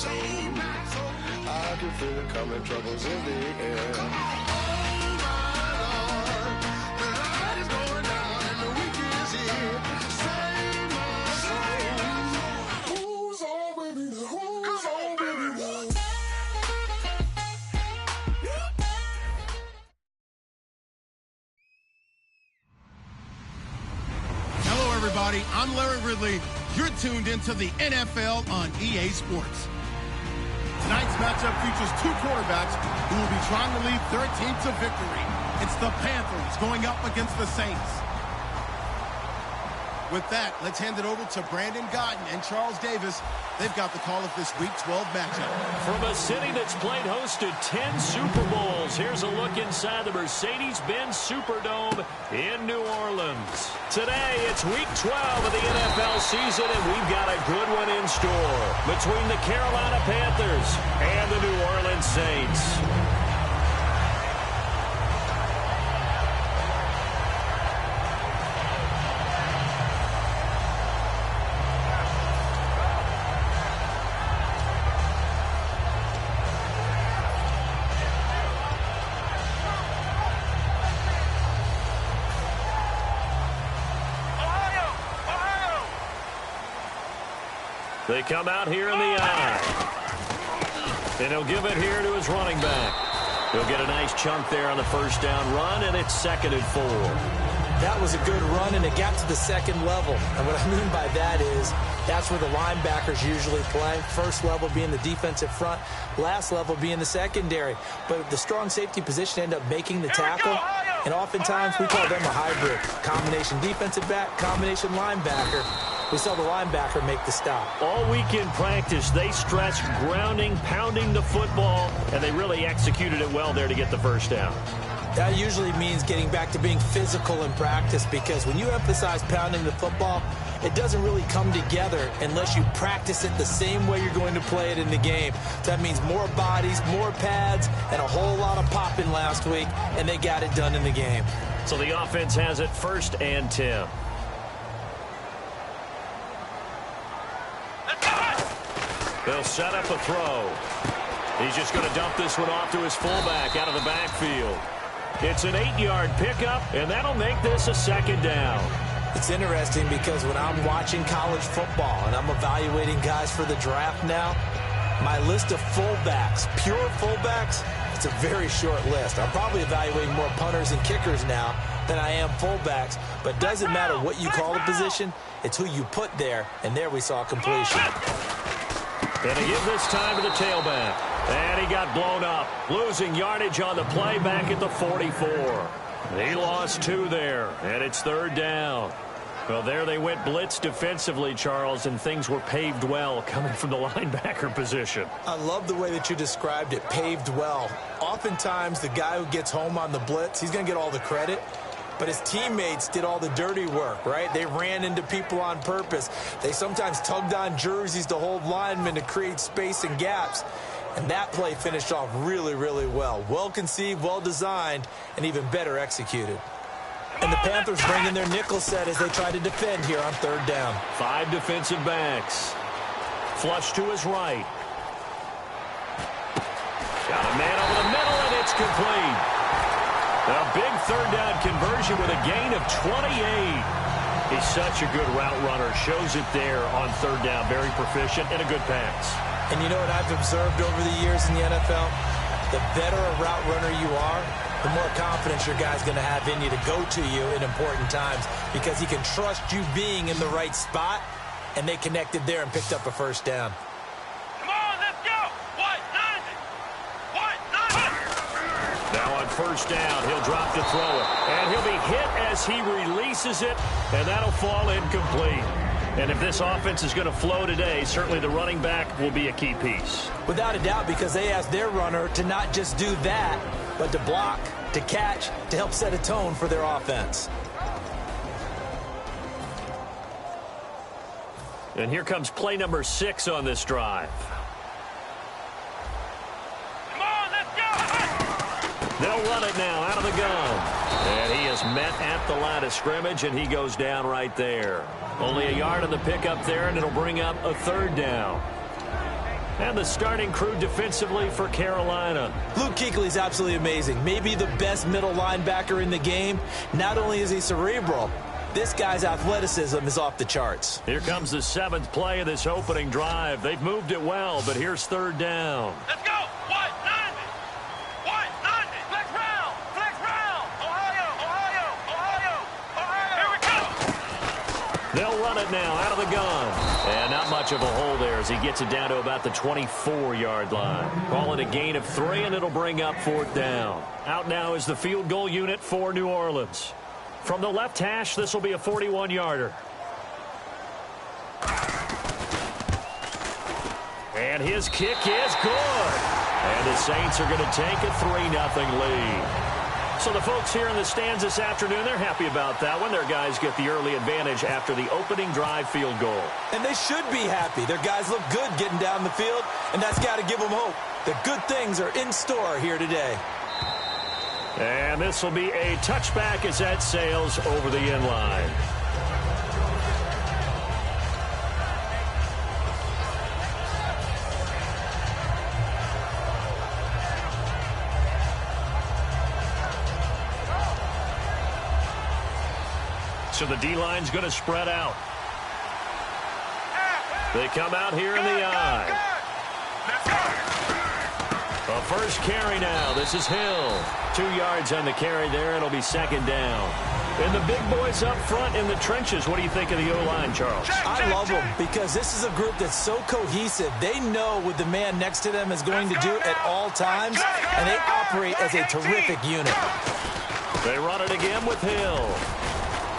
soul. I can feel it coming, troubles in the air. Oh my Lord, the light is going down and the week is here. Save my soul. Who's on with me? Who's on with me? Hello, everybody. I'm Larry Ridley. You're tuned into the NFL on EA Sports. Tonight's matchup features two quarterbacks who will be trying to lead their team to victory. It's the Panthers going up against the Saints. With that, let's hand it over to Brandon Gotten and Charles Davis. They've got the call of this Week 12 matchup. From a city that's played host to 10 Super Bowls, here's a look inside the Mercedes-Benz Superdome in New Orleans. Today, it's Week 12 of the NFL season, and we've got a good one in store between the Carolina Panthers and the New Orleans Saints. They come out here in the eye. And he'll give it here to his running back. He'll get a nice chunk there on the first down run, and it's 2nd and 4. That was a good run, and it got to the second level. And what I mean by that is that's where the linebackers usually play. First level being the defensive front, last level being the secondary. But the strong safety position ended up making the tackle. And oftentimes we call them a hybrid. Combination defensive back, combination linebacker. We saw the linebacker make the stop. All week in practice, they stressed grounding, pounding the football, and they really executed it well there to get the first down. That usually means getting back to being physical in practice, because when you emphasize pounding the football, it doesn't really come together unless you practice it the same way you're going to play it in the game. So that means more bodies, more pads, and a whole lot of popping last week, and they got it done in the game. So the offense has it 1st and 10. They'll set up a throw. He's just going to dump this one off to his fullback out of the backfield. It's an 8-yard pickup, and that'll make this a 2nd down. It's interesting because when I'm watching college football and I'm evaluating guys for the draft now, my list of fullbacks, pure fullbacks, it's a very short list. I'm probably evaluating more punters and kickers now than I am fullbacks, but it doesn't matter what you call the position, it's who you put there, and there we saw completion. And they give this time to the tailback. And he got blown up, losing yardage on the play back at the 44. He lost 2 there, and it's 3rd down. Well, there they went blitz defensively, Charles, and things were paved well coming from the linebacker position. I love the way that you described it, paved well. Oftentimes, the guy who gets home on the blitz, he's going to get all the credit. But his teammates did all the dirty work, right? They ran into people on purpose. They sometimes tugged on jerseys to hold linemen to create space and gaps. And that play finished off really, really well. Well conceived, well designed, and even better executed. And the Panthers bring in their nickel set as they try to defend here on 3rd down. 5 defensive backs. Flush to his right. Got a man over the middle, and it's complete. A big 3rd down conversion with a gain of 28. He's such a good route runner. Shows it there on 3rd down. Very proficient and a good pass. And you know what I've observed over the years in the NFL? The better a route runner you are, the more confidence your guy's going to have in you to go to you in important times, because he can trust you being in the right spot, and they connected there and picked up a 1st down. Come on, let's go! What? 90! Now on 1st down, he'll drop to throw it. And he'll be hit as he releases it, and that'll fall incomplete. And if this offense is going to flow today, certainly the running back will be a key piece. Without a doubt, because they asked their runner to not just do that, but to block, to catch, to help set a tone for their offense. And here comes play number 6 on this drive. Come on, let's go! They'll run it now out of the gun. And he is met at the line of scrimmage, and he goes down right there. Only a yard on the pickup there, and it'll bring up a 3rd down. And the starting crew defensively for Carolina. Luke Kuechly's absolutely amazing. Maybe the best middle linebacker in the game. Not only is he cerebral, this guy's athleticism is off the charts. Here comes the 7th play of this opening drive. They've moved it well, but here's 3rd down. Let's go. White, 90. White, 90. Flex round. Flex round. Ohio, Ohio, Ohio, Ohio. Here we go. They'll run it now out of the gun. And not much of a hole there as he gets it down to about the 24-yard line. Call it a gain of 3, and it'll bring up 4th down. Out now is the field goal unit for New Orleans. From the left hash, this will be a 41-yarder. And his kick is good. And the Saints are going to take a 3-0 lead. So the folks here in the stands this afternoon, they're happy about that one. Their guys get the early advantage after the opening drive field goal. And they should be happy. Their guys look good getting down the field, and that's got to give them hope. The good things are in store here today. And this will be a touchback as that sails over the end line. So the D-line's going to spread out. They come out here in the I. A first carry now. This is Hill. 2 yards on the carry there. It'll be 2nd down. And the big boys up front in the trenches. What do you think of the O-line, Charles? I love them because this is a group that's so cohesive. They know what the man next to them is going to do at all times, and they operate as a terrific unit. They run it again with Hill.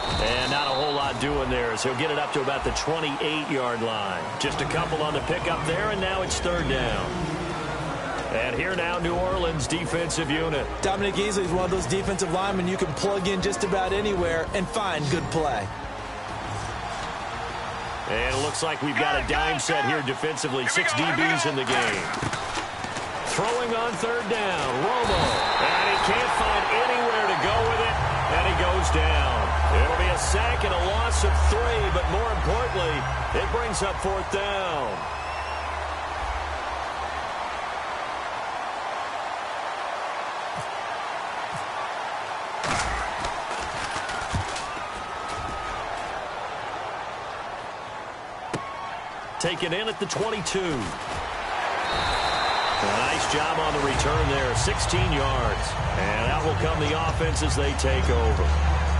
And not a whole lot doing there as he'll get it up to about the 28-yard line. Just a couple on the pickup there, and now it's 3rd down. And here now, New Orleans defensive unit. Dominic Easley is one of those defensive linemen you can plug in just about anywhere and find good play. And it looks like we've got a dime set here defensively. 6 DBs in the game. Throwing on 3rd down, Romo. And he can't find anywhere to go with it, and he goes down. It'll be a sack and a loss of 3, but more importantly, it brings up 4th down. Taken in at the 22. A nice job on the return there, 16 yards. And out will come the offense as they take over.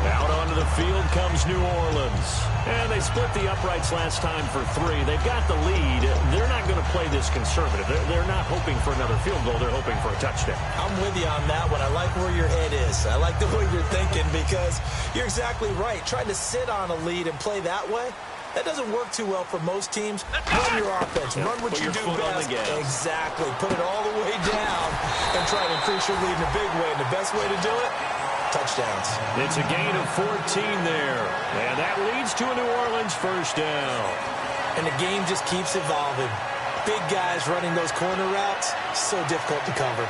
Out onto the field comes New Orleans. And they split the uprights last time for 3. They've got the lead. They're not going to play this conservative. They're not hoping for another field goal. They're hoping for a touchdown. I'm with you on that one. I like where your head is. I like the way you're thinking because you're exactly right. Trying to sit on a lead and play that way, that doesn't work too well for most teams. Run your offense. Run what you do best. Exactly. Put it all the way down and try to increase your lead in a big way. And the best way to do it, touchdowns. It's a gain of 14 there. And that leads to a New Orleans 1st down. And the game just keeps evolving. Big guys running those corner routes, so difficult to cover.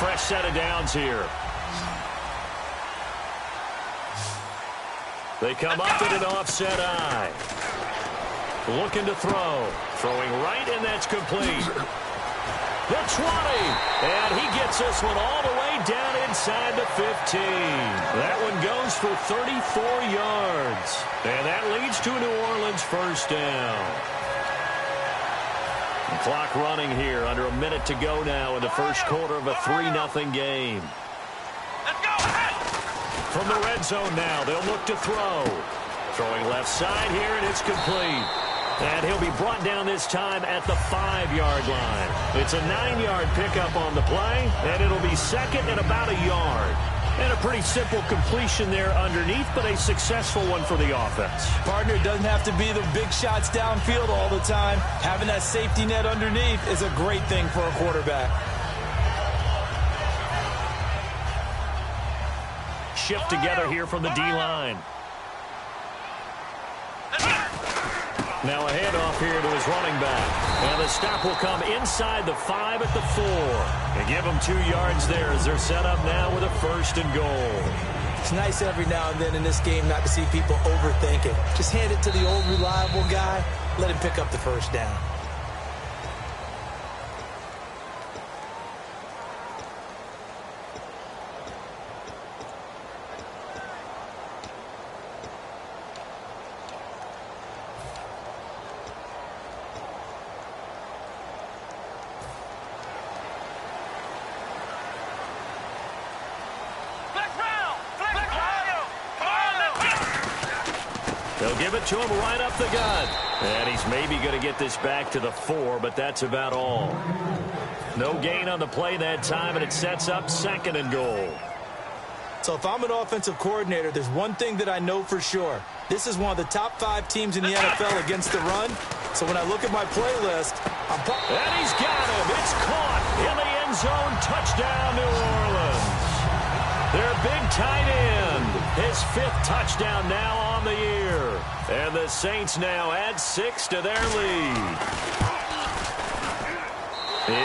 Fresh set of downs here. They come up in an offset I. Looking to throw. Throwing right, and that's complete. The 20. And he gets this one all the way down inside the 15. That one goes for 34 yards. And that leads to a New Orleans 1st down. The clock running here. Under a minute to go now in the first quarter of a 3-0 game. Let's go. From the red zone now, they'll look to throw. Throwing left side here, and it's complete. And he'll be brought down this time at the 5-yard line. It's a 9-yard pickup on the play, and it'll be 2nd and about a yard. And a pretty simple completion there underneath, but a successful one for the offense. Partner, it doesn't have to be the big shots downfield all the time. Having that safety net underneath is a great thing for a quarterback. Shift together here from the D-line. Now a handoff here to his running back. And the stop will come inside the 5 at the 4. And give them 2 yards there as they're set up now with a 1st and goal. It's nice every now and then in this game not to see people overthink it. Just hand it to the old reliable guy. Let him pick up the first down. They'll give it to him right up the gut. And he's maybe going to get this back to the 4, but that's about all. No gain on the play that time, and it sets up 2nd and goal. So if I'm an offensive coordinator, there's one thing that I know for sure. This is one of the top 5 teams in the NFL against the run. So when I look at my playlist, and he's got him. It's caught in the end zone. Touchdown, New Orleans. Their big tight end. His 5th touchdown now on the year. And the Saints now add 6 to their lead.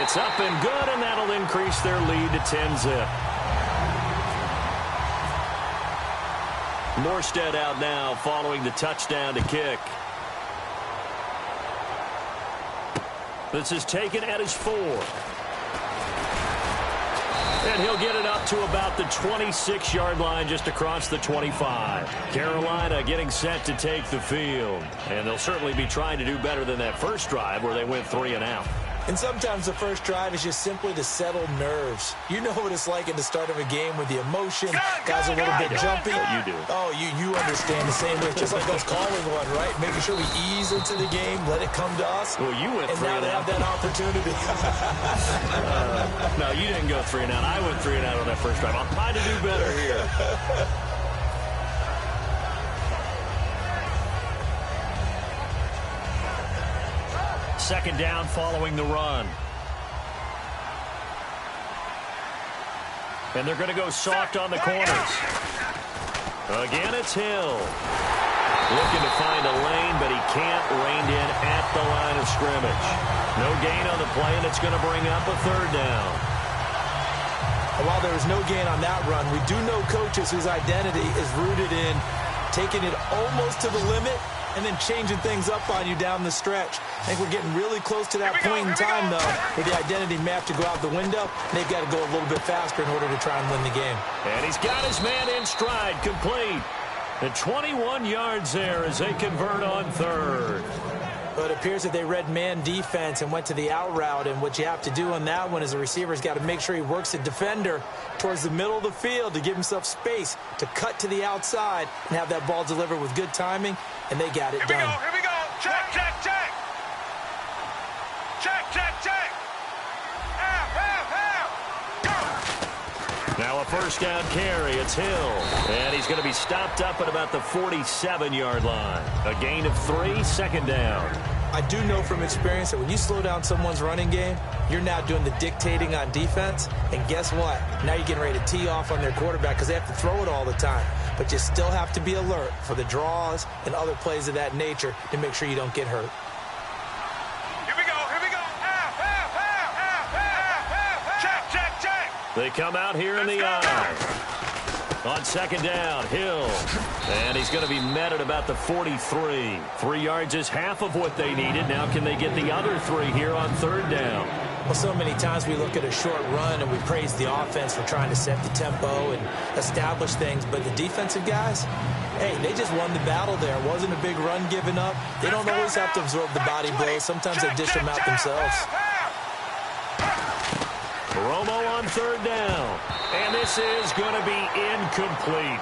It's up and good, and that'll increase their lead to 10-zip. Morstead out now following the touchdown to kick. This is taken at his 4. And he'll get it up to about the 26-yard line just across the 25. Carolina getting set to take the field. And they'll certainly be trying to do better than that first drive where they went 3 and out. And sometimes the first drive is just simply to settle nerves. You know what it's like at the start of a game with the emotion. Guys are a little bit jumpy. You do. Oh, you understand the same way. Just like us calling one, right? Making sure we ease into the game, let it come to us. Well, you went 3 and out. And now they have that opportunity. No, you didn't go 3 and out. I went 3 and out on that first drive. I'll try to do better here. Second down following the run. And they're going to go soft on the corners. Again, it's Hill. Looking to find a lane, but he can't. Reined in at the line of scrimmage. No gain on the play, and it's going to bring up a 3rd down. While there was no gain on that run, we do know coaches whose identity is rooted in taking it almost to the limit and then changing things up on you down the stretch. I think we're getting really close to that point in time, though, where the identity map to go out the window, and they've got to go a little bit faster in order to try and win the game. And he's got his man in stride, complete. And 21 yards there as they convert on 3rd. But it appears that they read man defense and went to the out route, and what you have to do on that one is the receiver's got to make sure he works the defender towards the middle of the field to give himself space to cut to the outside and have that ball delivered with good timing, and they got it done. Here we go. Check, check, check. Check, check, check. Go. Now a first down carry. It's Hill. And he's going to be stopped up at about the 47-yard line. A gain of 3, 2nd down. I do know from experience that when you slow down someone's running game, you're now doing the dictating on defense. And guess what? Now you're getting ready to tee off on their quarterback because they have to throw it all the time. But you still have to be alert for the draws and other plays of that nature to make sure you don't get hurt. Here we go. Check, check, check. They come out here in the eye. On 2nd down, Hill. And he's going to be met at about the 43. 3 yards is half of what they needed. Now can they get the other 3 here on 3rd down? Well, so many times we look at a short run and we praise the offense for trying to set the tempo and establish things. But the defensive guys, hey, they just won the battle there. It wasn't a big run given up. They don't always have to absorb the body blows. Sometimes they dish them out themselves. Romo on 3rd down. And this is going to be incomplete.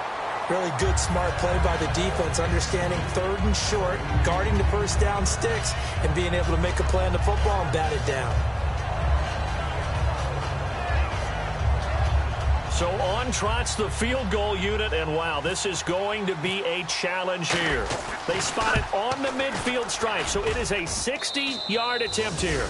Really good, smart play by the defense, understanding 3rd and short, guarding the first down sticks, and being able to make a play on the football and bat it down. So on trots the field goal unit, and wow, this is going to be a challenge here. They spot it on the midfield stripe, so it is a 60-yard attempt here.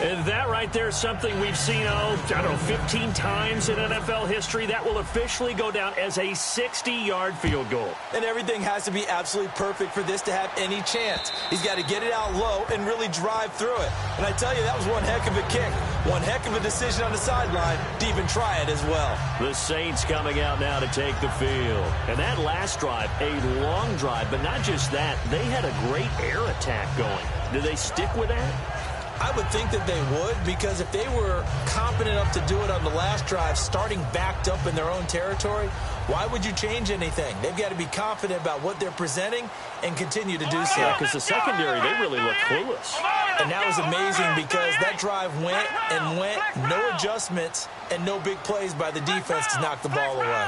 And that right there is something we've seen, I don't know, 15 times in NFL history. That will officially go down as a 60-yard field goal. And everything has to be absolutely perfect for this to have any chance. He's got to get it out low and really drive through it. And I tell you, that was one heck of a kick. One heck of a decision on the sideline to even try it as well. The Saints coming out now to take the field. And that last drive, a long drive, but not just that. They had a great air attack going. Do they stick with that? I would think that they would, because if they were competent enough to do it on the last drive, starting backed up in their own territory, why would you change anything? They've got to be confident about what they're presenting and continue to do so. Because the secondary, they really look clueless. And that was amazing because that drive went and went, no adjustments and no big plays by the defense to knock the ball away.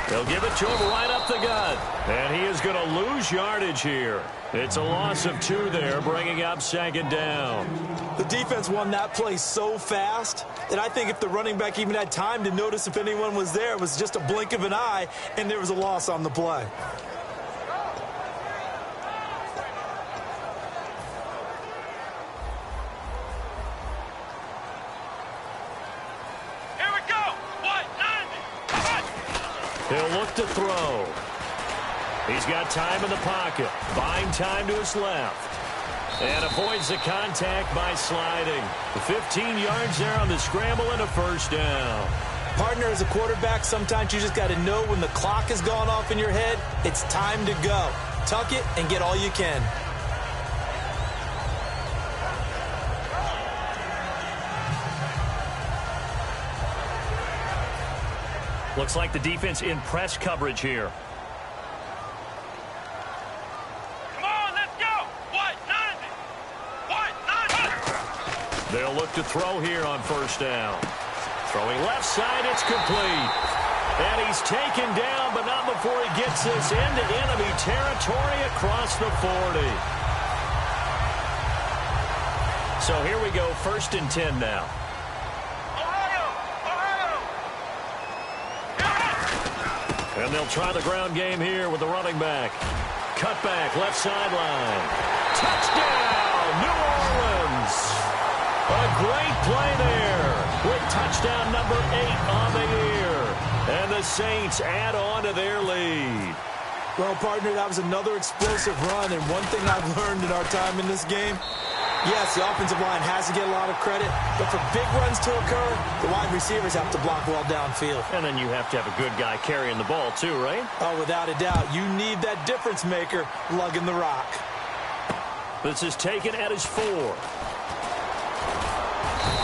They'll give it to him right up the gut. And he is going to lose yardage here. It's a loss of 2 there, bringing up 2nd down. The defense won that play so fast that I think if the running back even had time to notice if anyone was there, it was just a blink of an eye, and there was a loss on the play. Here we go. 190. He'll look to throw. He's got time in the pocket. Buying time to his left. And avoids the contact by sliding. 15 yards there on the scramble and a 1st down. Partner, as a quarterback, sometimes you just got to know when the clock has gone off in your head, it's time to go. Tuck it and get all you can. Looks like the defense in press coverage here. Come on, let's go. 190. 190. They'll look to throw here on 1st down. Throwing left side, it's complete. And he's taken down, but not before he gets this into enemy territory across the 40. So here we go, 1st and 10 now. And they'll try the ground game here with the running back. Cut back, left sideline. Touchdown, New Orleans. A great play there with touchdown number 8 on the year. And the Saints add on to their lead. Well, partner, that was another explosive run. And one thing I've learned in our time in this game, yes, the offensive line has to get a lot of credit, but for big runs to occur, the wide receivers have to block well downfield. And then you have to have a good guy carrying the ball too, right? Oh, without a doubt. You need that difference maker lugging the rock. This is taken at his 4.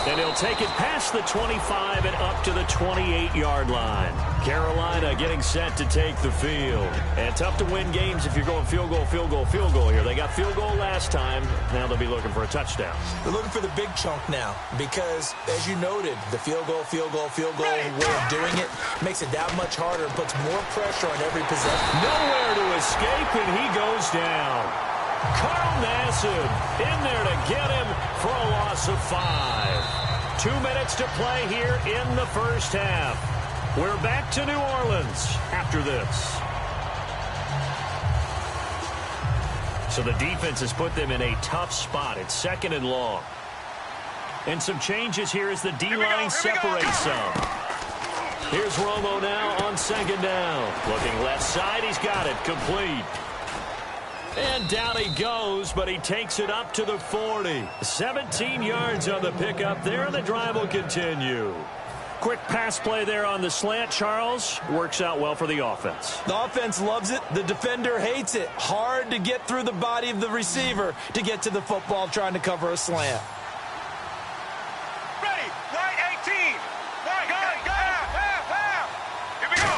And he'll take it past the 25 and up to the 28-yard line. Carolina getting set to take the field. And tough to win games if you're going field goal, field goal, field goal here. They got field goal last time. Now they'll be looking for a touchdown. They're looking for the big chunk now because, as you noted, the field goal way of doing it makes it that much harder and puts more pressure on every possession. Nowhere to escape, and he goes down. Carl Nassib in there to get him for a loss of 5. 2 minutes to play here in the 1st half. We're back to New Orleans after this. So the defense has put them in a tough spot. It's 2nd and long. And some changes here as the D-line separates some. Here's Romo now on 2nd down. Looking left side, he's got it, complete. And down he goes, but he takes it up to the 40. 17 yards on the pickup there, and the drive will continue. Quick pass play there on the slant, Charles. Works out well for the offense. The offense loves it. The defender hates it. Hard to get through the body of the receiver to get to the football trying to cover a slant. Ready. Right 18. Right. Go. Here we go.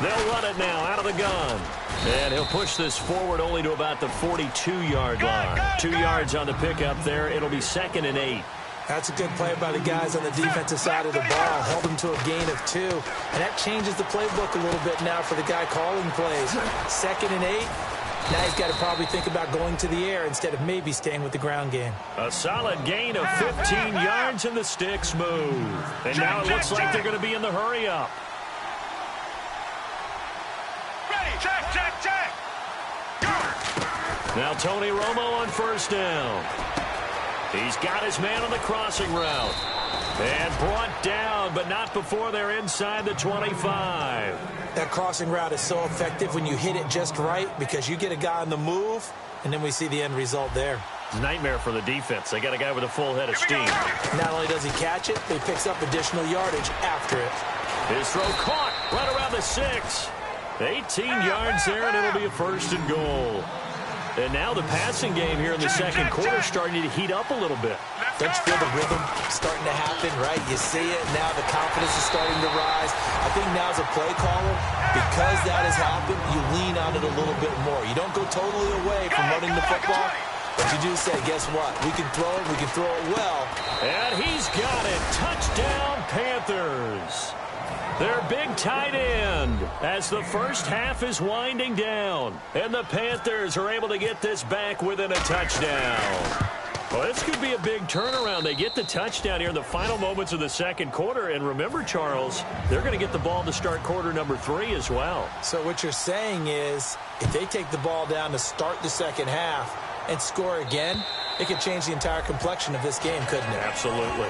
They'll run it now out of the gun. And he'll push this forward only to about the 42-yard line. 2 yards on the pickup there. It'll be 2nd and 8. That's a good play by the guys on the defensive side of the ball. Held them to a gain of 2. And that changes the playbook a little bit now for the guy calling plays. 2nd and 8. Now he's got to probably think about going to the air instead of maybe staying with the ground game. A solid gain of 15 yards, and the sticks move. And now it looks like they're going to be in the hurry-up. Ready. Check. Now Tony Romo on first down. He's got his man on the crossing route. And brought down, but not before they're inside the 25. That crossing route is so effective when you hit it just right because you get a guy on the move, and then we see the end result there. It's a nightmare for the defense. They got a guy with a full head of steam. Not only does he catch it, but he picks up additional yardage after it. His throw caught right around the 6. 18 yards there, and it'll be a first and goal. And now the passing game here in the second quarter is starting to heat up a little bit. Don't you feel the rhythm starting to happen, right? You see it. Now the confidence is starting to rise. I think now as a play caller, because that has happened, you lean on it a little bit more. You don't go totally away from running the football, but you do say, guess what? We can throw it. We can throw it well. And he's got it. Touchdown, Panthers. Their big tight end as the first half is winding down. And the Panthers are able to get this back within a touchdown. Well, this could be a big turnaround. They get the touchdown here in the final moments of the second quarter. And remember, Charles, they're going to get the ball to start quarter number 3 as well. So what you're saying is if they take the ball down to start the second half and score again, it could change the entire complexion of this game, couldn't it? Absolutely.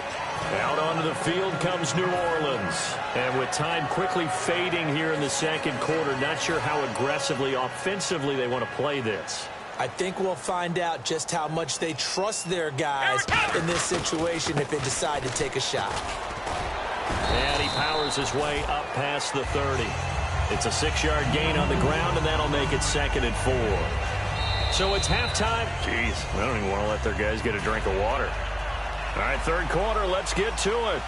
Out onto the field comes New Orleans. And with time quickly fading here in the second quarter, not sure how aggressively, offensively they want to play this. I think we'll find out just how much they trust their guys in this situation if they decide to take a shot. And he powers his way up past the 30. It's a 6-yard gain on the ground, and that'll make it 2nd and 4. So it's halftime. Jeez, I don't even want to let their guys get a drink of water. All right, third quarter, let's get to it.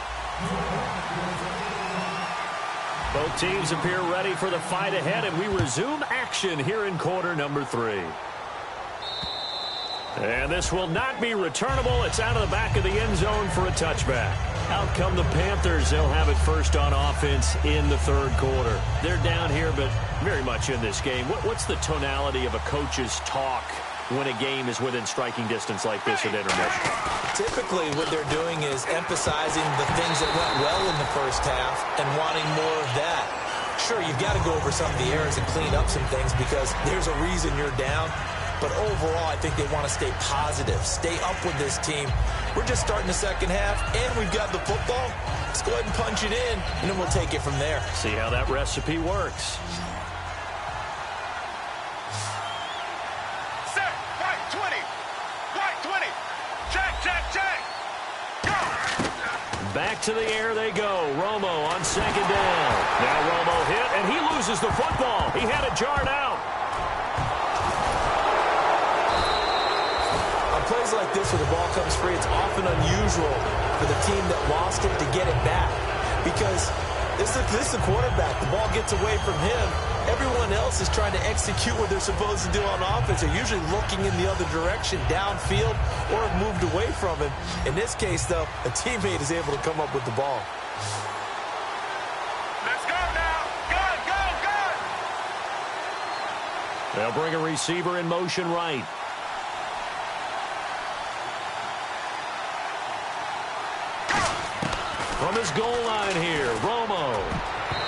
Both teams appear ready for the fight ahead, and we resume action here in quarter number 3. And this will not be returnable. It's out of the back of the end zone for a touchback. Out come the Panthers. They'll have it first on offense in the third quarter. They're down here, but very much in this game. What's the tonality of a coach's talk when a game is within striking distance like this at intermission? Typically, what they're doing is emphasizing the things that went well in the first half and wanting more of that. Sure, you've got to go over some of the errors and clean up some things because there's a reason you're down. But overall, I think they want to stay positive, stay up with this team. We're just starting the second half, and we've got the football. Let's go ahead and punch it in, and then we'll take it from there. See how that recipe works. Set. Right 20. Right 20. Check, check, check. Go. Back to the air they go. Romo on second down. Now Romo hit, and he loses the football. He had it jarred out. Plays like this where the ball comes free, it's often unusual for the team that lost it to get it back because this is the quarterback. The ball gets away from him. Everyone else is trying to execute what they're supposed to do on offense. They're usually looking in the other direction, downfield, or have moved away from him. In this case, though, a teammate is able to come up with the ball. Let's go now. Good, good, good. They'll bring a receiver in motion right. From his goal line here, Romo.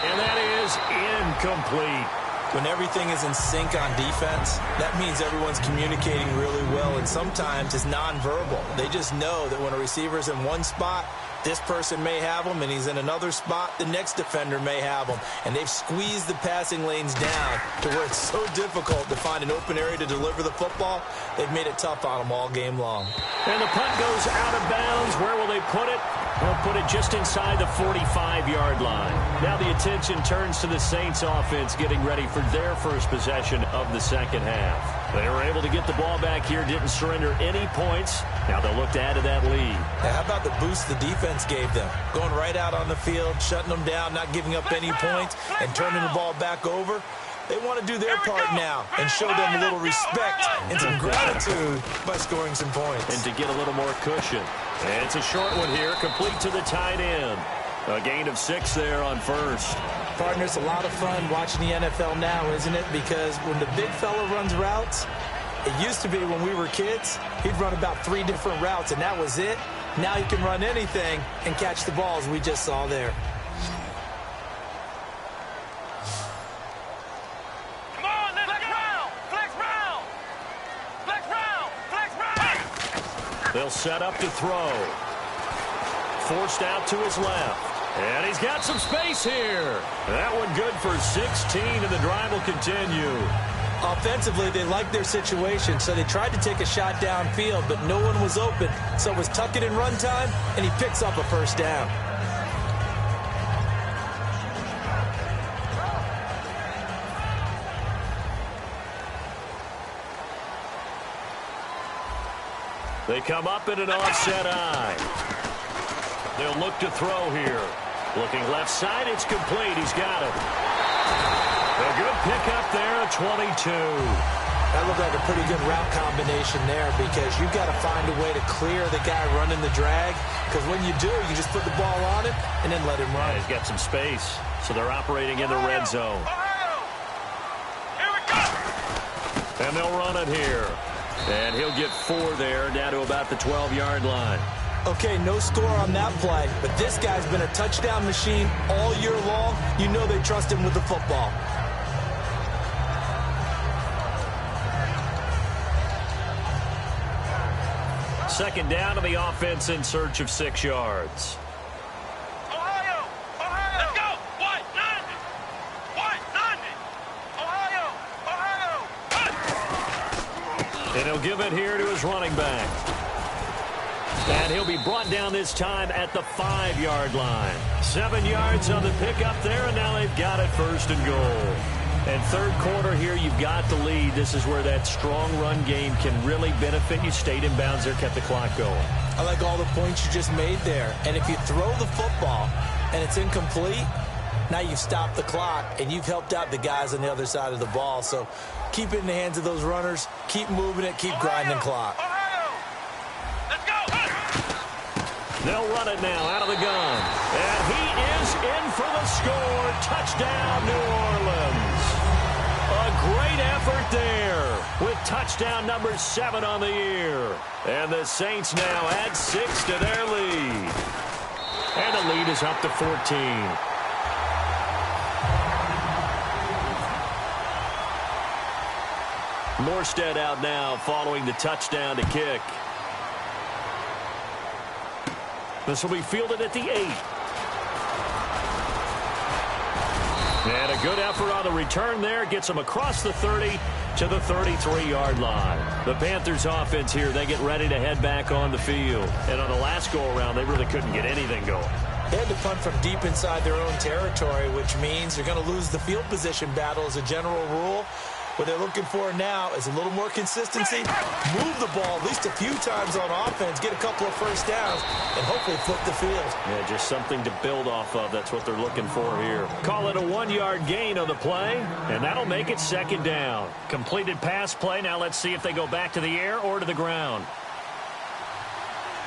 And that is incomplete. When everything is in sync on defense, that means everyone's communicating really well, and sometimes it's nonverbal. They just know that when a receiver's in one spot, this person may have him, and he's in another spot, the next defender may have him. And they've squeezed the passing lanes down to where it's so difficult to find an open area to deliver the football. They've made it tough on them all game long. And the punt goes out of bounds. Where will they put it? They'll put it just inside the 45-yard line. Now the attention turns to the Saints offense getting ready for their first possession of the second half. They were able to get the ball back here, didn't surrender any points. Now they'll look to add to that lead. Now, how about the boost the defense gave them? Going right out on the field, shutting them down, not giving up any points, and turning the ball back over. They want to do their part now and show them a little respect and some gratitude by scoring some points. And to get a little more cushion. And it's a short one here, complete to the tight end. A gain of 6 there on first. Partner, it's a lot of fun watching the NFL now, isn't it? Because when the big fella runs routes, it used to be when we were kids, he'd run about 3 different routes, and that was it. Now he can run anything and catch the balls we just saw there. Come on, let's go. Flex round. They'll set up to throw. Forced out to his left. And he's got some space here. That one good for 16, and the drive will continue. Offensively, they liked their situation, so they tried to take a shot downfield, but no one was open. So it was tuck it in run time, and he picks up a first down. They come up in an offset eye. They'll look to throw here. Looking left side, it's complete. He's got it. A good pickup there at 22. That looked like a pretty good route combination there because you've got to find a way to clear the guy running the drag, because when you do, you just put the ball on it and then let him run. Yeah, he's got some space, so they're operating in the red zone. Here we go. And they'll run it here. And he'll get 4 there, down to about the 12-yard line. Okay, no score on that play, but this guy's been a touchdown machine all year long. You know they trust him with the football. Second down, and the offense in search of 6 yards. Ohio! Let's go! What? None! What? None! Ohio! And he'll give it here to his running back. And he'll be brought down this time at the 5-yard line. 7 yards on the pickup there, and now they've got it first and goal. And third quarter here, you've got the lead. This is where that strong run game can really benefit you. Stayed in bounds there, kept the clock going. I like all the points you just made there. And if you throw the football and it's incomplete, now you've stopped the clock and you've helped out the guys on the other side of the ball. So keep it in the hands of those runners. Keep moving it. Keep grinding clock. They'll run it now out of the gun. And he is in for the score. Touchdown, New Orleans. A great effort there with touchdown number 7 on the year. And the Saints now add 6 to their lead. And the lead is up to 14. Morstead out now following the touchdown to kick. This will be fielded at the 8. And a good effort on the return there. Gets them across the 30 to the 33-yard line. The Panthers offense here, they get ready to head back on the field. And on the last go-around, they really couldn't get anything going. They had to punt from deep inside their own territory, which means they're going to lose the field position battle as a general rule. What they're looking for now is a little more consistency, move the ball at least a few times on offense, get a couple of first downs, and hopefully flip the field. Yeah, just something to build off of. That's what they're looking for here. Call it a 1-yard gain on the play, and that'll make it second down. Completed pass play. Now let's see if they go back to the air or to the ground.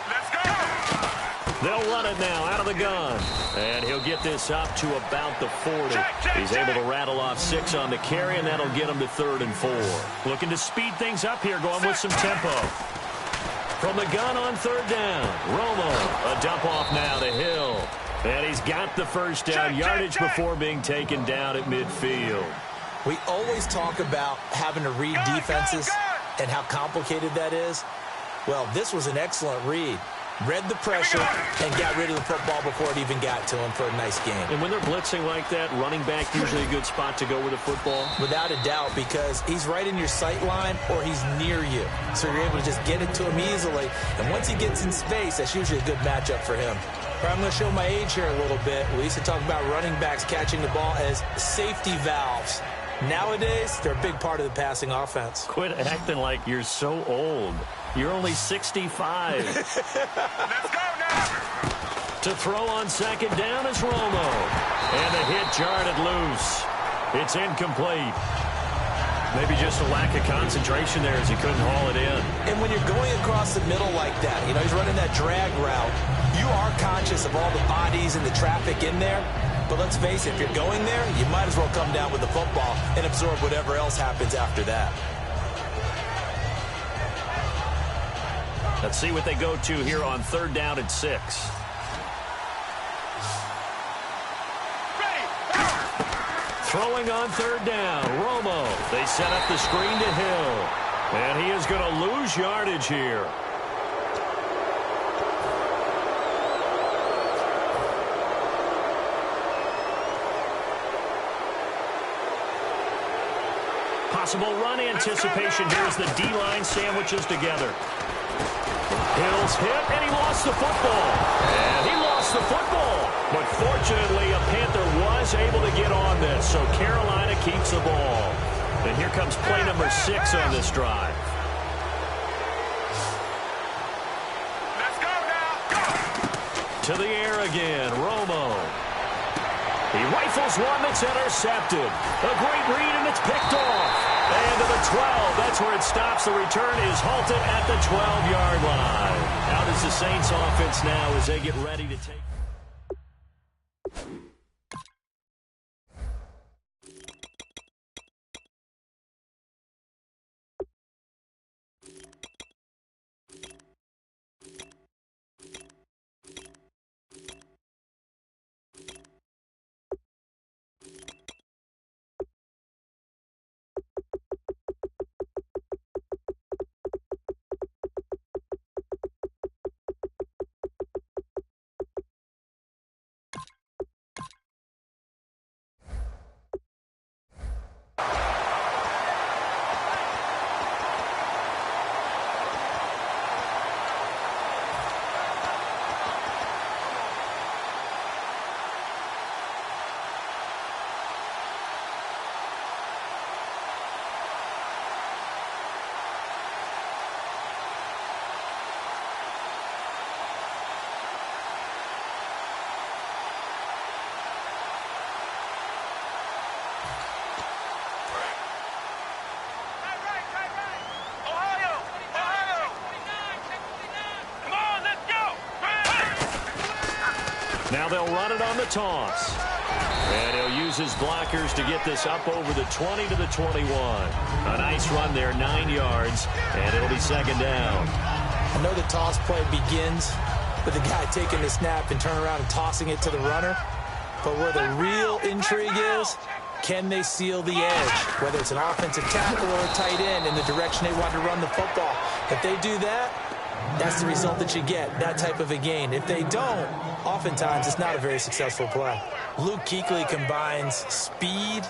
Let's go! They'll run it now out of the gun. And he'll get this up to about the 40. He's able to rattle off 6 on the carry, and that'll get him to 3rd and 4. Looking to speed things up here, going with some tempo. From the gun on 3rd down, Romo, a dump off now to Hill. And he's got the first down yardage before being taken down at midfield. We always talk about having to read defenses and how complicated that is. Well, this was an excellent read. Read the pressure and got rid of the football before it even got to him for a nice game. And when they're blitzing like that, running back usually a good spot to go with the football? Without a doubt, because he's right in your sight line or he's near you. So you're able to just get it to him easily. And once he gets in space, that's usually a good matchup for him. But I'm going to show my age here a little bit. We used to talk about running backs catching the ball as safety valves. Nowadays, they're a big part of the passing offense. Quit acting like you're so old. You're only 65. Let's go now! To throw on second down is Romo. And the hit jarred it loose. It's incomplete. Maybe just a lack of concentration there as he couldn't haul it in. And when you're going across the middle like that, you know, he's running that drag route, you are conscious of all the bodies and the traffic in there. But let's face it, if you're going there, you might as well come down with the football and absorb whatever else happens after that. Let's see what they go to here on 3rd down and 6. Throwing on 3rd down, Romo. They set up the screen to Hill. And he is going to lose yardage here. possible run anticipation here as the D-line sandwiches together. Hill's hit, and he lost the football. And he lost the football. But fortunately, a Panther was able to get on this, so Carolina keeps the ball. And here comes play number 6 on this drive. Let's go now. Go. To the air again, Romo. He rifles one that's intercepted. A great read, and it's picked off. And to the 12. That's where it stops. The return is halted at the 12-yard line. How does the Saints offense now as they get ready to take... Now they'll run it on the toss. And he'll use his blockers to get this up over the 20 to the 21. A nice run there, 9 yards, and it'll be second down. I know the toss play begins with the guy taking the snap and turning around and tossing it to the runner. But where the real intrigue is, can they seal the edge? Whether it's an offensive tackle or a tight end in the direction they want to run the football. If they do that, that's the result that you get, that type of a gain. If they don't, oftentimes it's not a very successful play. Luke Kuechly combines speed,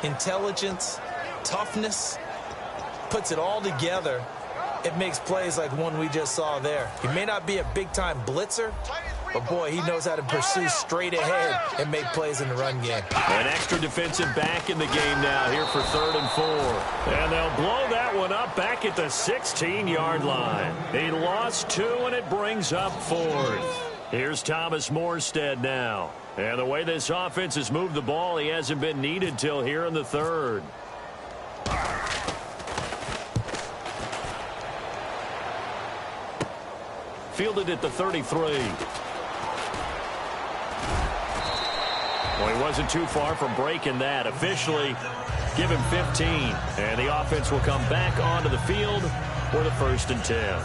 intelligence, toughness, puts it all together. It makes plays like one we just saw there. He may not be a big-time blitzer, but boy, he knows how to pursue straight ahead and make plays in the run game. An extra defensive back in the game now here for 3rd and 4. And they'll blow that one up back at the 16-yard line. He lost 2, and it brings up 4th. Here's Thomas Morstead now. And the way this offense has moved the ball, he hasn't been needed till here in the 3rd. Fielded at the 33. Well, he wasn't too far from breaking that. Officially, give him 15. And the offense will come back onto the field for the 1st and 10.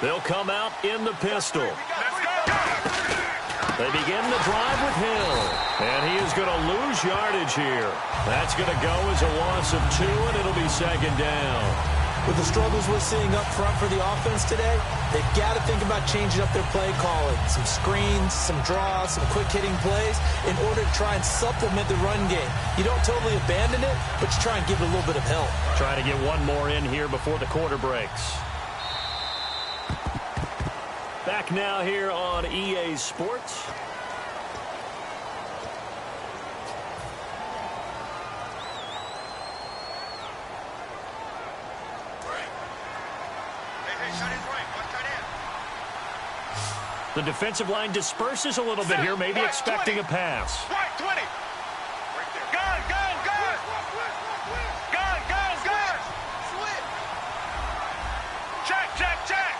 They'll come out in the pistol. They begin the drive with Hill. And he is going to lose yardage here. That's going to go as a loss of 2, and it'll be second down. With the struggles we're seeing up front for the offense today, they've got to think about changing up their play calling. Some screens, some draws, some quick-hitting plays in order to try and supplement the run game. You don't totally abandon it, but you try and give it a little bit of help. Trying to get one more in here before the quarter breaks. Back now here on EA Sports. The defensive line disperses a little bit here, maybe expecting a pass. Right 20. Gun. Check.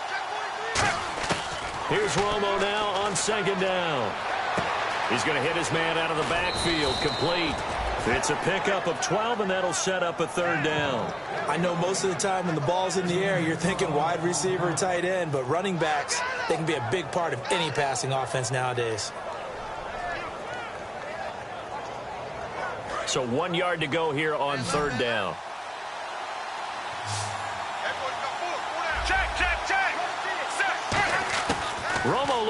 Here's Romo now on second down. He's going to hit his man out of the backfield, complete. It's a pickup of 12, and that'll set up a 3rd down. I know most of the time when the ball's in the air, you're thinking wide receiver, tight end, but running backs, they can be a big part of any passing offense nowadays. So 1 yard to go here on 3rd down.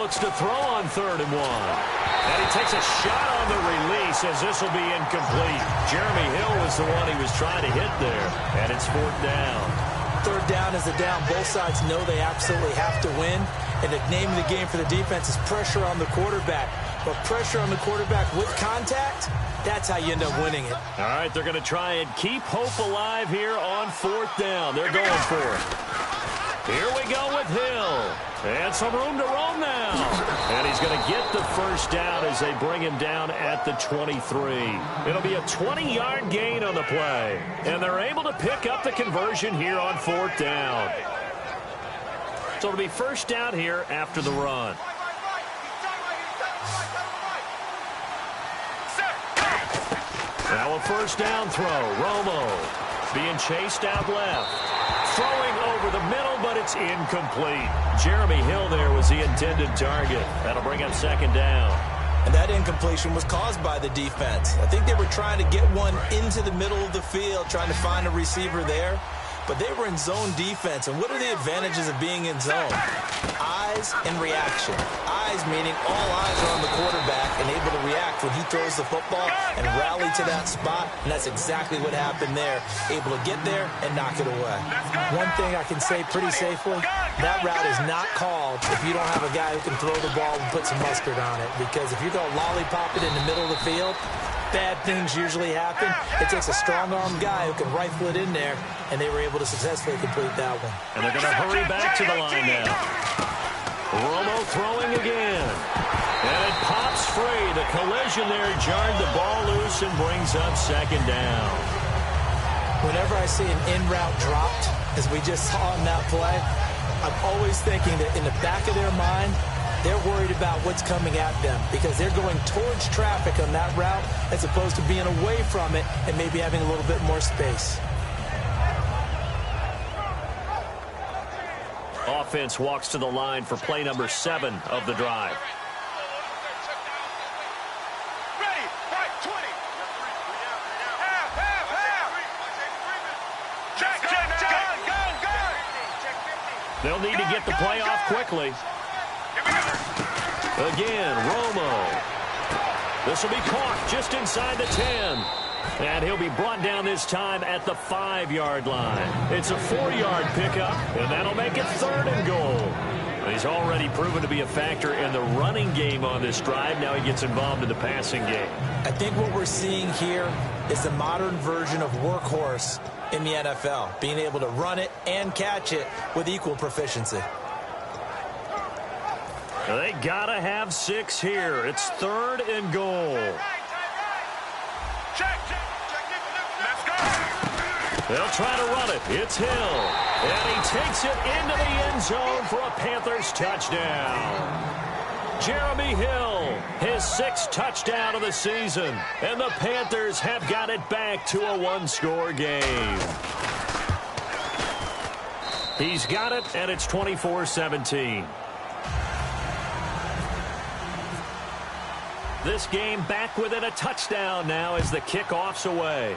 looks to throw on 3rd and 1. And he takes a shot on the release as this will be incomplete. Jeremy Hill was the one he was trying to hit there. And it's 4th down. 3rd down is a down. Both sides know they absolutely have to win. And the name of the game for the defense is pressure on the quarterback. But pressure on the quarterback with contact, that's how you end up winning it. All right, they're going to try and keep hope alive here on 4th down. They're going for it. Here we go with Hill. And some room to roam now. And he's going to get the 1st down as they bring him down at the 23. It'll be a 20-yard gain on the play. And they're able to pick up the conversion here on 4th down. So it'll be 1st down here after the run. Now a 1st down throw. Romo being chased out left. Throwing over the middle, but it's incomplete. Jeremy Hill there was the intended target. That'll bring up 2nd down. And that incompletion was caused by the defense. I think they were trying to get one into the middle of the field, trying to find a receiver there. But they were in zone defense. And what are the advantages of being in zone? Eyes and reaction. Eyes meaning all eyes are on the quarterback and able to react when he throws the football and rally to that spot. And that's exactly what happened there. Able to get there and knock it away. One thing I can say pretty safely, that route is not called if you don't have a guy who can throw the ball and put some mustard on it. Because if you're going to lollipop it in the middle of the field, bad things usually happen. It takes a strong-armed guy who can rifle it in there, and they were able to successfully complete that one. And they're going to hurry back to the line now. Romo throwing again. And it pops free. The collision there jarred the ball loose and brings up 2nd down. Whenever I see an in-route dropped, as we just saw in that play, I'm always thinking that in the back of their mind, they're worried about what's coming at them because they're going towards traffic on that route as opposed to being away from it and maybe having a little bit more space. Offense walks to the line for play number 7 of the drive. Ready, right, 20. Check, They'll need to get the play off quickly. Again, Romo. This will be caught just inside the 10. And he'll be brought down this time at the 5-yard line. It's a 4-yard pickup, and that'll make it 3rd and goal. He's already proven to be a factor in the running game on this drive. Now he gets involved in the passing game. I think what we're seeing here is the modern version of workhorse in the NFL, being able to run it and catch it with equal proficiency. They gotta have 6 here. It's 3rd and goal. let's go. They'll try to run it. It's Hill. And he takes it into the end zone for a Panthers touchdown. Jeremy Hill, his 6th touchdown of the season. And the Panthers have got it back to a 1-score game. He's got it, and it's 24-17. This game back within a touchdown now as the kickoff's away.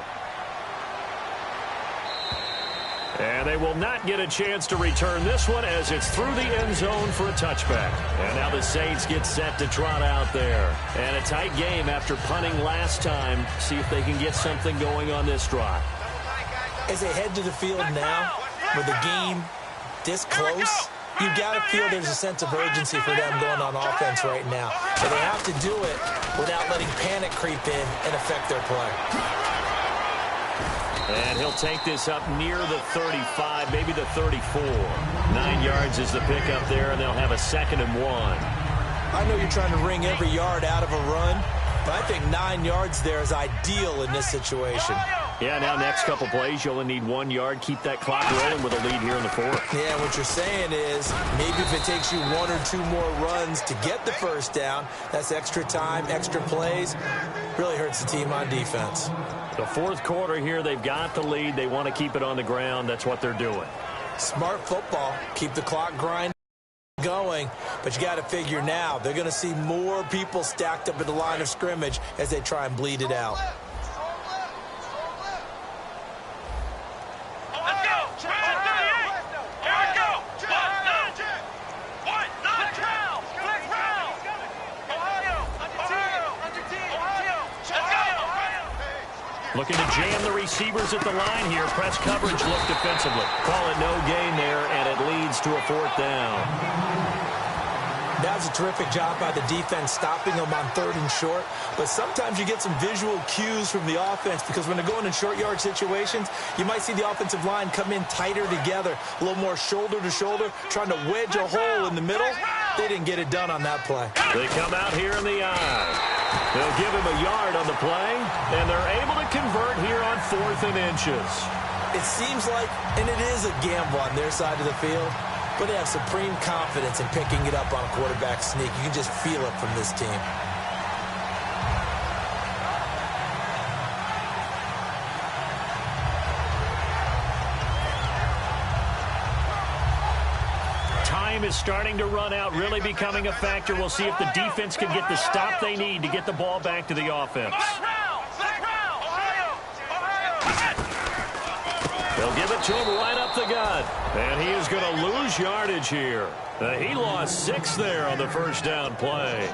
And they will not get a chance to return this one as it's through the end zone for a touchback. And now the Saints get set to trot out there. And a tight game after punting last time. See if they can get something going on this drive. As they head to the field now, with the game this close, you've got to feel there's a sense of urgency for them going on offense right now. But they have to do it without letting panic creep in and affect their play. And he'll take this up near the 35, maybe the 34. 9 yards is the pickup there, and they'll have a 2nd and 1. I know you're trying to wring every yard out of a run, but I think 9 yards there is ideal in this situation. Yeah, now next couple plays, you only need 1 yard. Keep that clock rolling with a lead here in the 4th. Yeah, what you're saying is maybe if it takes you 1 or 2 more runs to get the 1st down, that's extra time, extra plays, really hurts the team on defense. The 4th quarter here, they've got the lead. They want to keep it on the ground. That's what they're doing. Smart football. Keep the clock grinding going, but you got to figure now they're going to see more people stacked up at the line of scrimmage as they try and bleed it out. Looking to jam the receivers at the line here. Press coverage look defensively. Call it no gain there, and it leads to a 4th down. That was a terrific job by the defense stopping them on 3rd and short. But sometimes you get some visual cues from the offense because when they're going in short yard situations, you might see the offensive line come in tighter together, a little more shoulder to shoulder, trying to wedge a hole in the middle. They didn't get it done on that play. They come out here in the eye. They'll give him a yard on the play, and they're able to convert here on 4th and inches. It seems like, and it is a gamble on their side of the field, but they have supreme confidence in picking it up on a quarterback sneak. You can just feel it from this team. Time is starting to run out, really becoming a factor. We'll see if the defense can get the stop they need to get the ball back to the offense. They'll give it to him right up the gut. And he is going to lose yardage here. He lost 6 there on the 1st down play.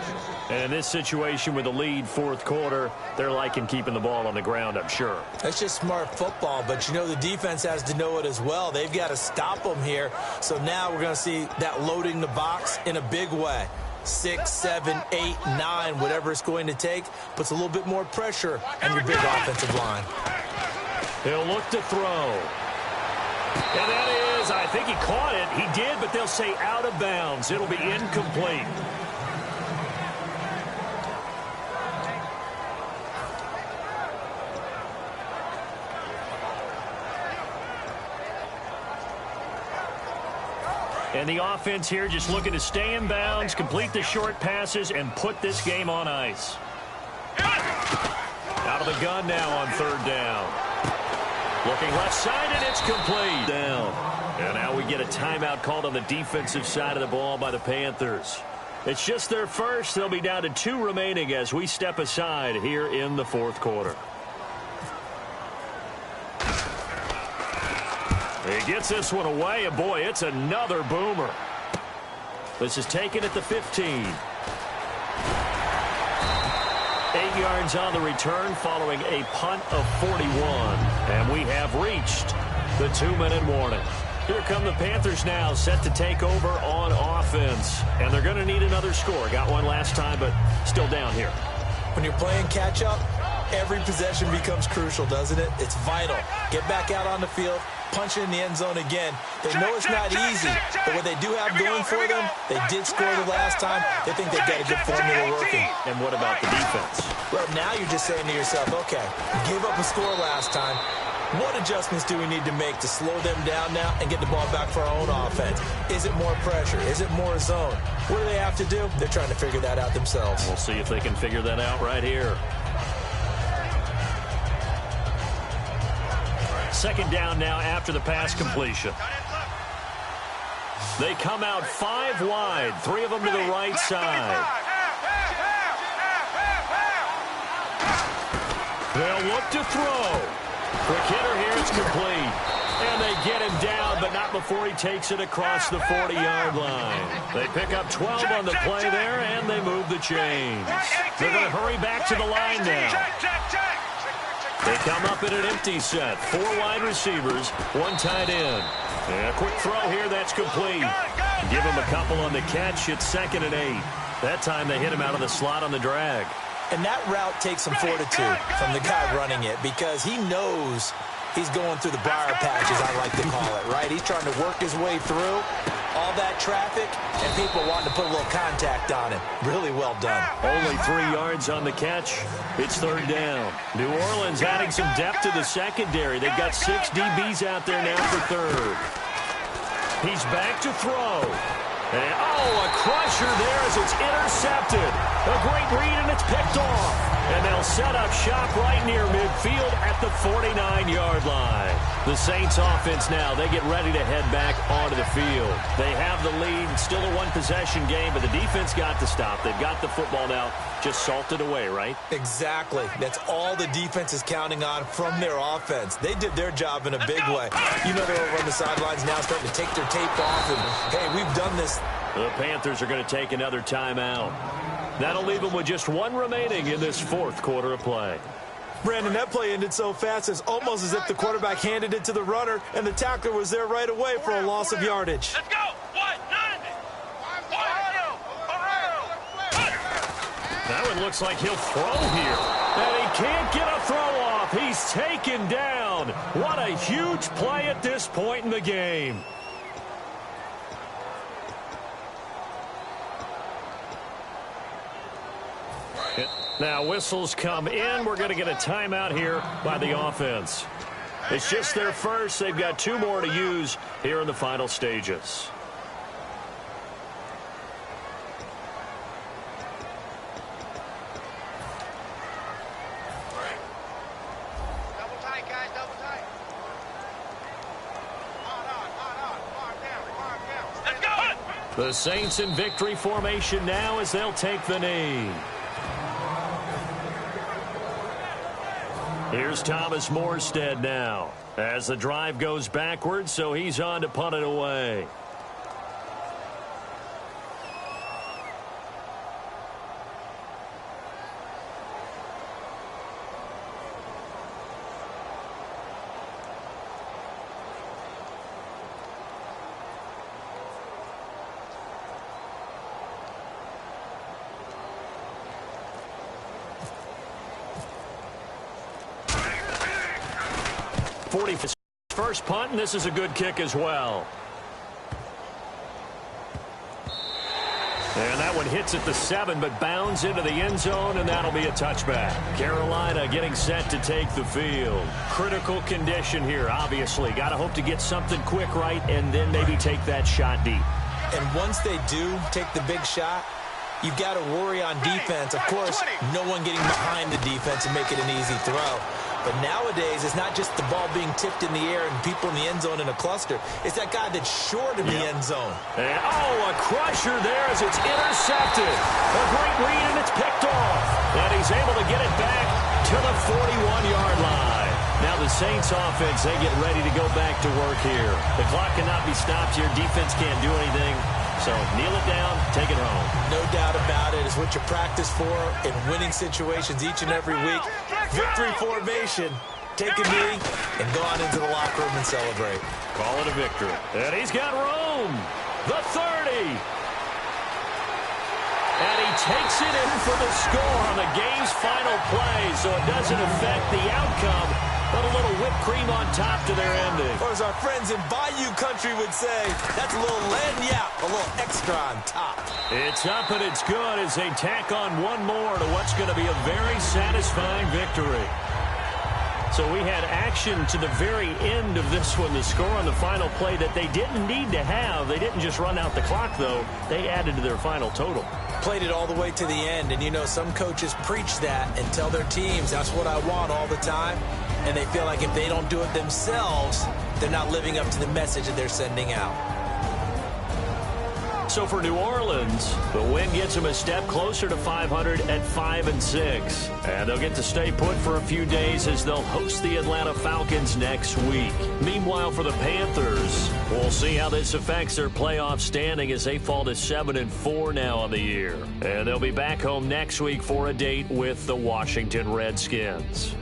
And in this situation with the lead 4th quarter, they're liking keeping the ball on the ground, I'm sure. That's just smart football, but you know the defense has to know it as well. They've got to stop them here. So now we're going to see that loading the box in a big way. 6, 7, 8, 9, whatever it's going to take, puts a little bit more pressure on your big offensive line. He'll look to throw. And that is, I think he caught it. He did, but they'll say out of bounds. It'll be incomplete. And the offense here just looking to stay in bounds, complete the short passes, and put this game on ice. Out of the gun now on 3rd down. Looking left side, and it's complete. Down. And now we get a timeout called on the defensive side of the ball by the Panthers. It's just their first. They'll be down to 2 remaining as we step aside here in the 4th quarter. He gets this one away, and boy, it's another boomer. This is taken at the 15. 8 yards on the return following a punt of 41. And we have reached the 2-minute warning. Here come the Panthers now, set to take over on offense. And they're going to need another score. Got one last time, but still down here. When you're playing catch-up, every possession becomes crucial, doesn't it? It's vital. Get back out on the field, punch it in the end zone again. They know it's not easy, but what they do have going for them, they did score the last time. They think they've got a good formula working. And what about the defense? Well, now you're just saying to yourself, okay, give up a score last time. What adjustments do we need to make to slow them down now and get the ball back for our own offense? Is it more pressure? Is it more zone? What do they have to do? They're trying to figure that out themselves. We'll see if they can figure that out right here. 2nd down now after the pass completion. They come out 5 wide, 3 of them to the right side. They'll look to throw. Quick hitter here, it's complete. And they get him down, but not before he takes it across the 40-yard line. They pick up 12 on the play there, and they move the chains. They're going to hurry back to the line now. They come up in an empty set. 4 wide receivers, 1 tight end. And a quick throw here, that's complete. Give him a couple on the catch. It's 2nd and 8. That time they hit him out of the slot on the drag. And that route takes some fortitude from the guy running it because he knows he's going through the briar patch, as I like to call it, right? He's trying to work his way through all that traffic and people wanting to put a little contact on him. Really well done. Only 3 yards on the catch. It's 3rd down. New Orleans adding some depth to the secondary. They've got 6 DBs out there now for 3rd. He's back to throw. And, a crusher there as it's intercepted. A great read, and it's picked off. And they'll set up shop right near midfield at the 49-yard line. The Saints offense now, they get ready to head back onto the field. They have the lead. It's still a 1-possession game, but the defense got to stop. They've got the football now just salted away, right? Exactly. That's all the defense is counting on from their offense. They did their job in a big way. You know they're over on the sidelines now starting to take their tape off. And, hey, we've done this. The Panthers are going to take another timeout. That'll leave them with just 1 remaining in this 4th quarter of play. Brandon, that play ended so fast, it's almost as if the quarterback handed it to the runner, and the tackler was there right away for a loss of yardage. Let's go. 190. Ohio. That one looks like he'll throw here. And he can't get a throw off. He's taken down. What a huge play at this point in the game. Now whistles come in. We're going to get a timeout here by the offense. It's just their first. They've got 2 more to use here in the final stages. Double tight, guys. Double tight. Let's go. The Saints in victory formation now as they'll take the knee. Here's Thomas Morstead now as the drive goes backwards, so he's on to punt it away. First punt, and this is a good kick as well. And that one hits at the 7, but bounds into the end zone, and that'll be a touchback. Carolina getting set to take the field. Critical condition here, obviously. Got to hope to get something quick right, and then maybe take that shot deep. And once they do take the big shot, you've got to worry on defense. Of course, no one getting behind the defense and make it an easy throw. But nowadays, it's not just the ball being tipped in the air and people in the end zone in a cluster. It's that guy that's short in the end zone. And, a crusher there as it's intercepted. A great read, and it's picked off. And he's able to get it back to the 41-yard line. Now the Saints offense, they get ready to go back to work here. The clock cannot be stopped here. Defense can't do anything. So kneel it down, take it home. No doubt about it. It's what you practice for in winning situations each and every week. Victory formation. Take a knee and go on into the locker room and celebrate. Call it a victory. And he's got room. The 30. And he takes it in for the score on the game's final play, so it doesn't affect the outcome, but a little whipped cream on top to their ending. Or as our friends in Bayou Country would say, that's a little lagniappe, a little extra on top. It's up and it's good as they tack on one more to what's going to be a very satisfying victory. So we had action to the very end of this one, the score on the final play that they didn't need to have. They didn't just run out the clock, though. They added to their final total. Played it all the way to the end, and you know some coaches preach that and tell their teams that's what I want all the time, and they feel like if they don't do it themselves, they're not living up to the message that they're sending out. So for New Orleans, the win gets them a step closer to 500 at 5-6. And they'll get to stay put for a few days as they'll host the Atlanta Falcons next week. Meanwhile, for the Panthers, we'll see how this affects their playoff standing as they fall to 7-4 now on the year. And they'll be back home next week for a date with the Washington Redskins.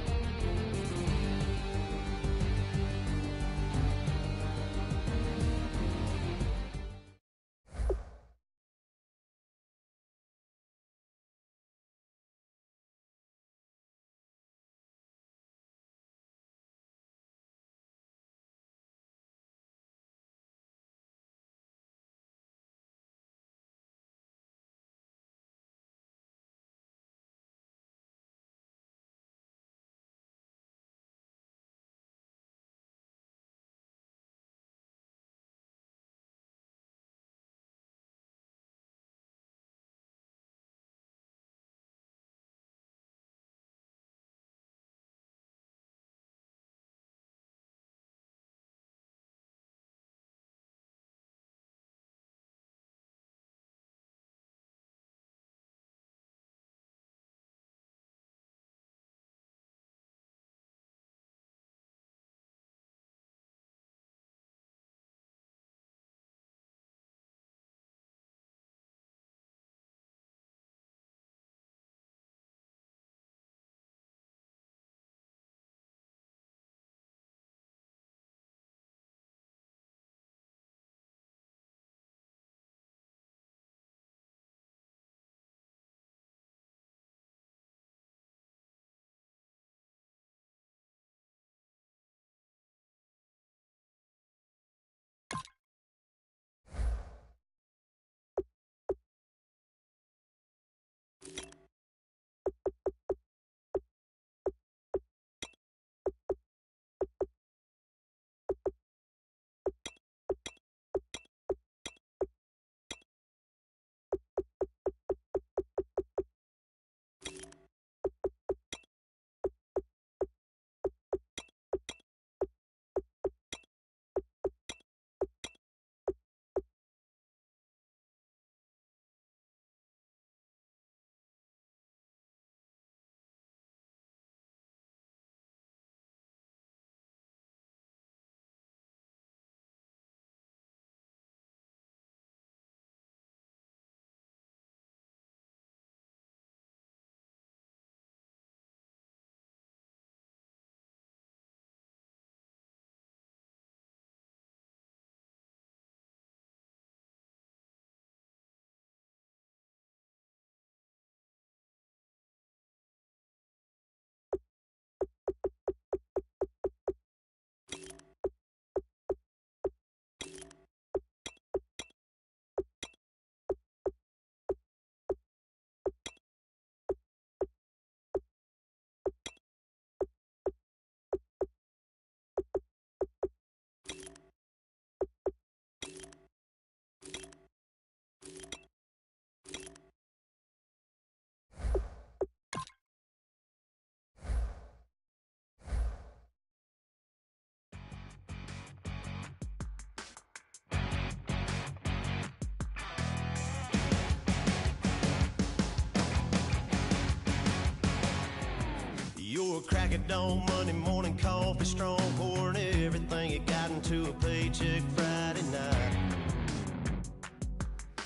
crack of dawn, Monday morning coffee strong, pouring everything you got into a paycheck Friday night.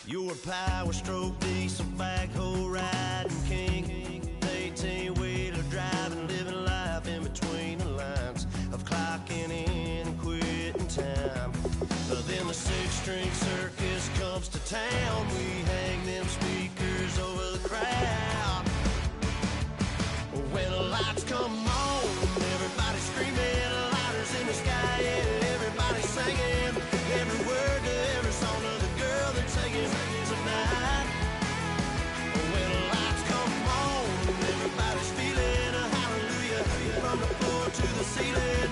You're a power stroke, diesel backhoe riding king, 18-wheeler driving, living life in between the lines of clocking in and quitting time. But then the six-string circus comes to town. We hang them speakers over the crowd. When the lights come on, everybody screaming, lighters in the sky, yeah, everybody singing every word to every song of the girl they're taking tonight. When the lights come on, everybody's feeling a hallelujah from the floor to the ceiling.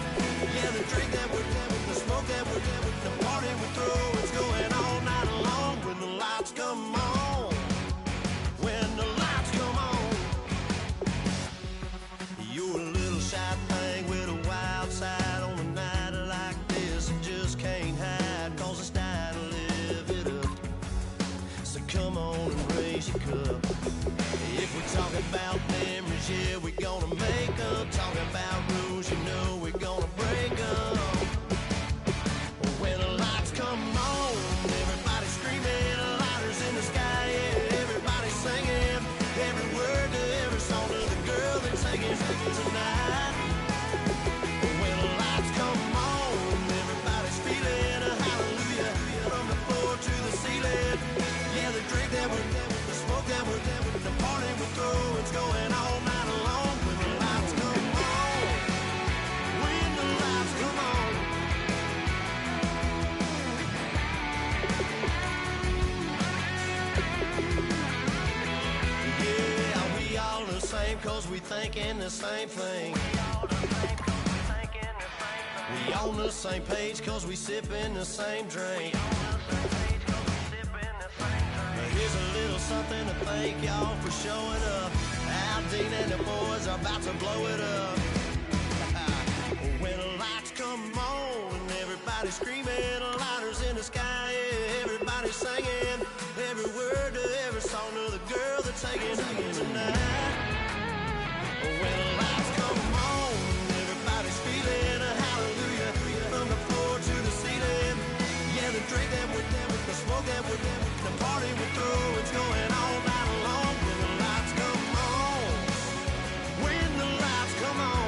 Yeah, the drink that we're having, the smoke that we're having, the party we throw, it's going all night long. When the lights come on, when the lights come on, you're a little shy thing with a wild side on a night like this. You just can't hide, cause it's time to live it up. So come on and raise your cup. If we're talking about memories, yeah, we're gonna make them. Talking about rules, you know we're gonna break them. When the lights come on, everybody's screaming, lighters in the sky, yeah, everybody's singing every word to every song of the girl they're taking tonight. When the lights come on, everybody's feeling a hallelujah from the floor to the ceiling. Yeah, the drink that we're having, the smoke that we're having, the party we throw, it's going all night long. When the lights come on, when the lights come on. Yeah, we all the same cause we thinking the same thing. We on the same page cause we sipping the same drink. Here's a little something to thank y'all for showing up. Aldine and the boys are about to blow it up. When the lights come on and everybody's screaming, lighters in the sky, yeah, everybody's singing every word to every song of the girl they're taking tonight. When the lights come on, everybody's feeling a hallelujah from the floor to the ceiling. Yeah, the drink that we're having, the smoke that we're having, the party we throw, it's going all night long. When the lights come on, when the lights come on.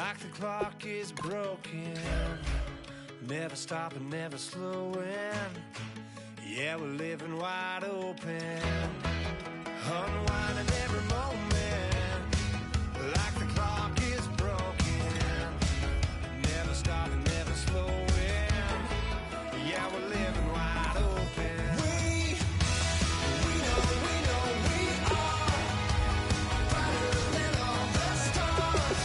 like the clock is broken, never stopping, never slowing. Yeah, we're living wide open, unwinding every moment, like the clock is broken, never stopping, never slowing. Yeah, we're living wide open. We know we are brighter than all the stars.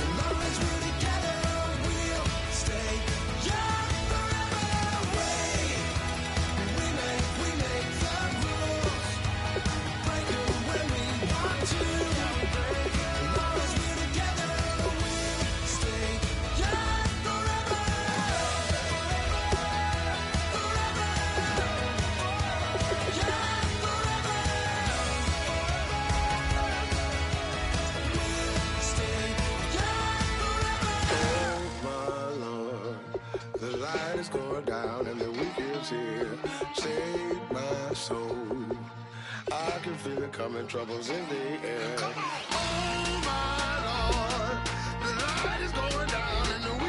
As long as we're together, we'll stay young forever. We make the rules, break them when we want to. As long as we're together, we'll stay young forever. Oh my Lord, the light is going down and the week is here. Save my soul. I can feel it coming, troubles in the air. Oh my Lord, the light is going down and the week